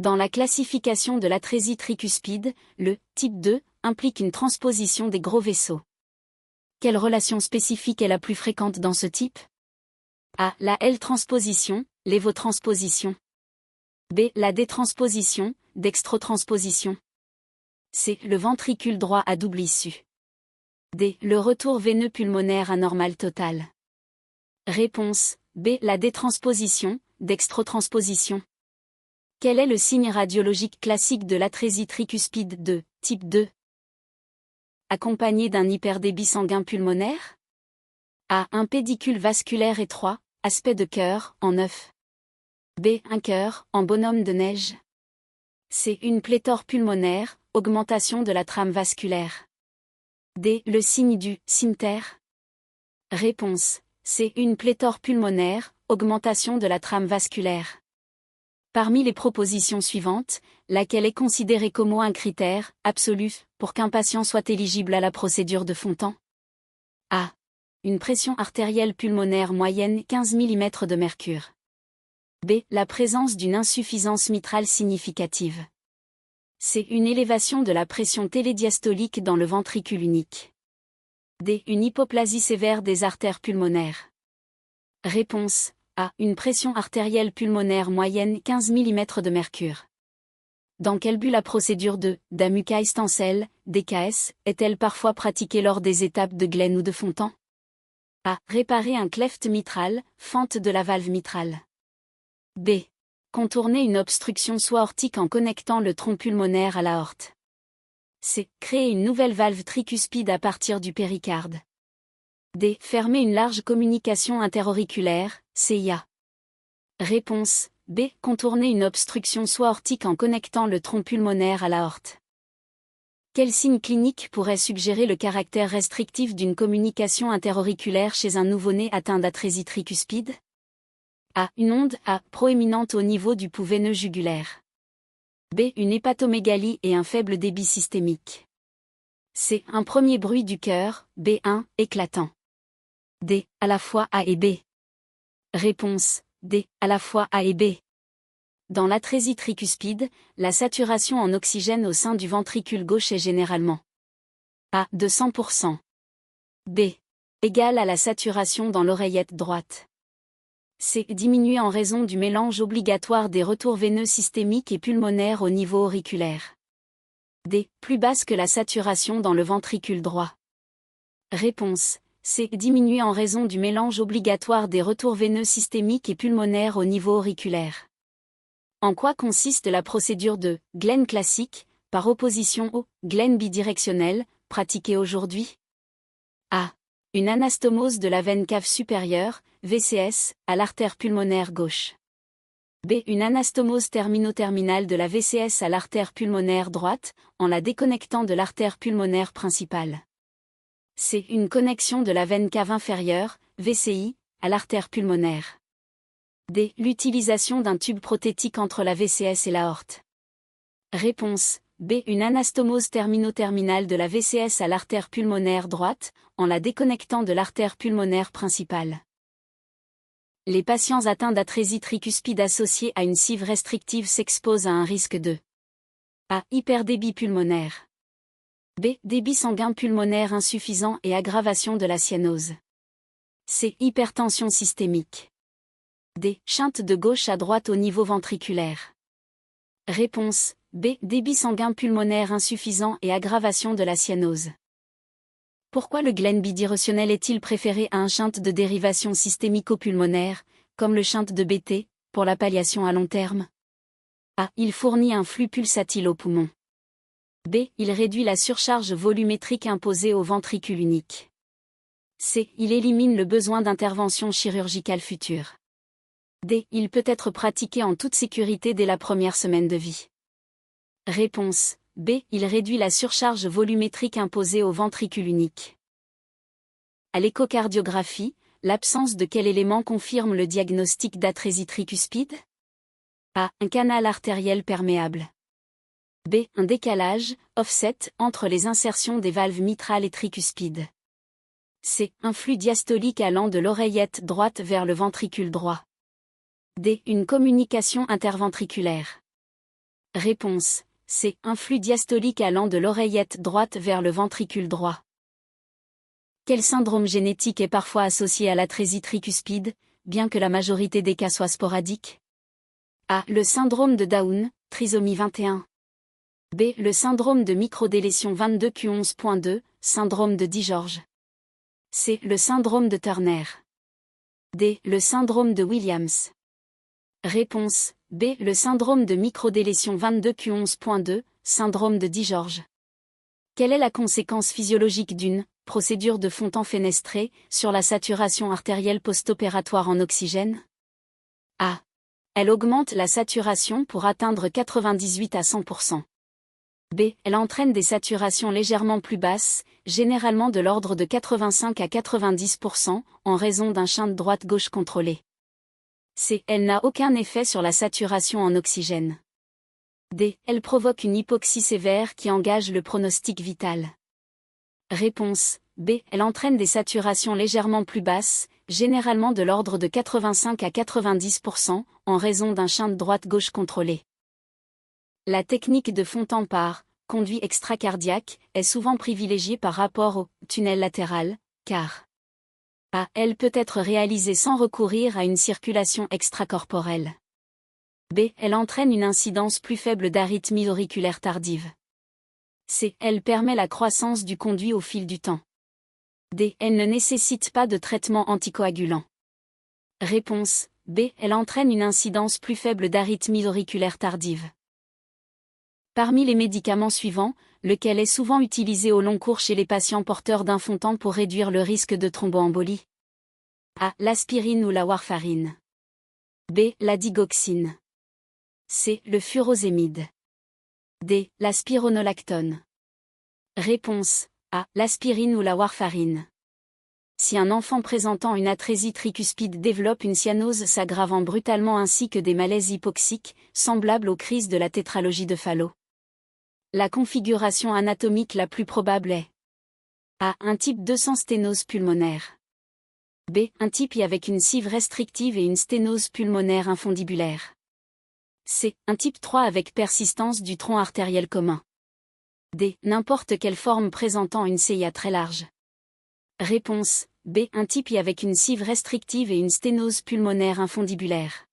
Dans la classification de l'atrésie tricuspide, le type 2 implique une transposition des gros vaisseaux. Quelle relation spécifique est la plus fréquente dans ce type? A. La L-transposition, l'évotransposition. B. La détransposition, dextrotransposition. C. Le ventricule droit à double issue. D. Le retour veineux pulmonaire anormal total. Réponse B. La détransposition, dextrotransposition. Quel est le signe radiologique classique de l'atrésie tricuspide 2, type 2? Accompagné d'un hyperdébit sanguin pulmonaire? A. Un pédicule vasculaire étroit, aspect de cœur, en œuf. B. Un cœur, en bonhomme de neige. C. Une pléthore pulmonaire, augmentation de la trame vasculaire. D. Le signe du cimeterre. Réponse C. Une pléthore pulmonaire, augmentation de la trame vasculaire. Parmi les propositions suivantes, laquelle est considérée comme un critère absolu pour qu'un patient soit éligible à la procédure de Fontan? A. Une pression artérielle pulmonaire moyenne 15 mm de mercure. B. La présence d'une insuffisance mitrale significative. C. Une élévation de la pression télédiastolique dans le ventricule unique. D. Une hypoplasie sévère des artères pulmonaires. Réponse A. Une pression artérielle pulmonaire moyenne 15 mm de mercure. Dans quel but la procédure de Damukay-Stansel, DKS, est-elle parfois pratiquée lors des étapes de Glenn ou de Fontan? A. Réparer un cleft mitral, fente de la valve mitrale. B. Contourner une obstruction sous-aortique en connectant le tronc pulmonaire à l'aorte. C. Créer une nouvelle valve tricuspide à partir du péricarde. D. Fermer une large communication interauriculaire, CIA. Réponse B. Contourner une obstruction sous-aortique en connectant le tronc pulmonaire à l'aorte. Quel signe clinique pourrait suggérer le caractère restrictif d'une communication interauriculaire chez un nouveau-né atteint d'atrésie tricuspide? A. Une onde A proéminente au niveau du pouls veineux jugulaire. B. Une hépatomégalie et un faible débit systémique. C. Un premier bruit du cœur, B1, éclatant. D. À la fois A et B. Réponse D. À la fois A et B. Dans l'atrésie tricuspide, la saturation en oxygène au sein du ventricule gauche est généralement A. De 100%. B. Égale à la saturation dans l'oreillette droite. C. Diminuée en raison du mélange obligatoire des retours veineux systémiques et pulmonaires au niveau auriculaire. D. Plus basse que la saturation dans le ventricule droit. Réponse C. Diminuée en raison du mélange obligatoire des retours veineux systémiques et pulmonaires au niveau auriculaire. En quoi consiste la procédure de Glenn classique, par opposition au Glenn bidirectionnel, pratiquée aujourd'hui? A. Une anastomose de la veine cave supérieure, VCS, à l'artère pulmonaire gauche. B. Une anastomose termino-terminale de la VCS à l'artère pulmonaire droite, en la déconnectant de l'artère pulmonaire principale. C. Une connexion de la veine cave inférieure, VCI, à l'artère pulmonaire. D. L'utilisation d'un tube prothétique entre la VCS et l'aorte. Réponse B. Une anastomose termino-terminale de la VCS à l'artère pulmonaire droite, en la déconnectant de l'artère pulmonaire principale. Les patients atteints d'atrésie tricuspide associée à une CIV restrictive s'exposent à un risque de A. Hyperdébit pulmonaire. B. Débit sanguin pulmonaire insuffisant et aggravation de la cyanose. C. Hypertension systémique. D. Shunt de gauche à droite au niveau ventriculaire. Réponse B. Débit sanguin pulmonaire insuffisant et aggravation de la cyanose. Pourquoi le Glenn bidirectionnel est-il préféré à un shunt de dérivation systémico-pulmonaire, comme le shunt de BT, pour la palliation à long terme? A. Il fournit un flux pulsatile au poumon. B. Il réduit la surcharge volumétrique imposée au ventricule unique. C. Il élimine le besoin d'intervention chirurgicale future. D. Il peut être pratiqué en toute sécurité dès la première semaine de vie. Réponse B. Il réduit la surcharge volumétrique imposée au ventricule unique. À l'échocardiographie, l'absence de quel élément confirme le diagnostic d'atrésie tricuspide? A. Un canal artériel perméable. B. Un décalage, offset, entre les insertions des valves mitrales et tricuspides. C. Un flux diastolique allant de l'oreillette droite vers le ventricule droit. D. Une communication interventriculaire. Réponse. C. Un flux diastolique allant de l'oreillette droite vers le ventricule droit. Quel syndrome génétique est parfois associé à l'atrésie tricuspide, bien que la majorité des cas soient sporadiques? A. Le syndrome de Down, trisomie 21. B. Le syndrome de microdélétion 22q11.2, syndrome de DiGeorge. C. Le syndrome de Turner. D. Le syndrome de Williams. Réponse. B. Le syndrome de microdélétion 22q11.2, syndrome de DiGeorge. Quelle est la conséquence physiologique d'une procédure de Fontan fenestrée sur la saturation artérielle post-opératoire en oxygène? A. Elle augmente la saturation pour atteindre 98 à 100%. B. Elle entraîne des saturations légèrement plus basses, généralement de l'ordre de 85 à 90%, en raison d'un shunt droite-gauche contrôlé. C. Elle n'a aucun effet sur la saturation en oxygène. D. Elle provoque une hypoxie sévère qui engage le pronostic vital. Réponse. B. Elle entraîne des saturations légèrement plus basses, généralement de l'ordre de 85 à 90%, en raison d'un shunt droite-gauche contrôlé. La technique de Fontan par conduit extracardiaque est souvent privilégiée par rapport au tunnel latéral, car A. Elle peut être réalisée sans recourir à une circulation extracorporelle. B. Elle entraîne une incidence plus faible d'arythmie auriculaire tardive. C. Elle permet la croissance du conduit au fil du temps. D. Elle ne nécessite pas de traitement anticoagulant. Réponse. B. Elle entraîne une incidence plus faible d'arythmie auriculaire tardive. Parmi les médicaments suivants, lequel est souvent utilisé au long cours chez les patients porteurs d'un Fontan pour réduire le risque de thromboembolie? A. L'aspirine ou la warfarine. B. La digoxine. C. Le furosémide. D. La spironolactone. Réponse. A. L'aspirine ou la warfarine. Si un enfant présentant une atrésie tricuspide développe une cyanose s'aggravant brutalement ainsi que des malaises hypoxiques, semblables aux crises de la tétralogie de Fallot. La configuration anatomique la plus probable est A. Un type 2 sans sténose pulmonaire. B. Un type I avec une cive restrictive et une sténose pulmonaire infundibulaire. C. Un type 3 avec persistance du tronc artériel commun. D. N'importe quelle forme présentant une CIA très large. Réponse. B. Un type I avec une cive restrictive et une sténose pulmonaire infundibulaire.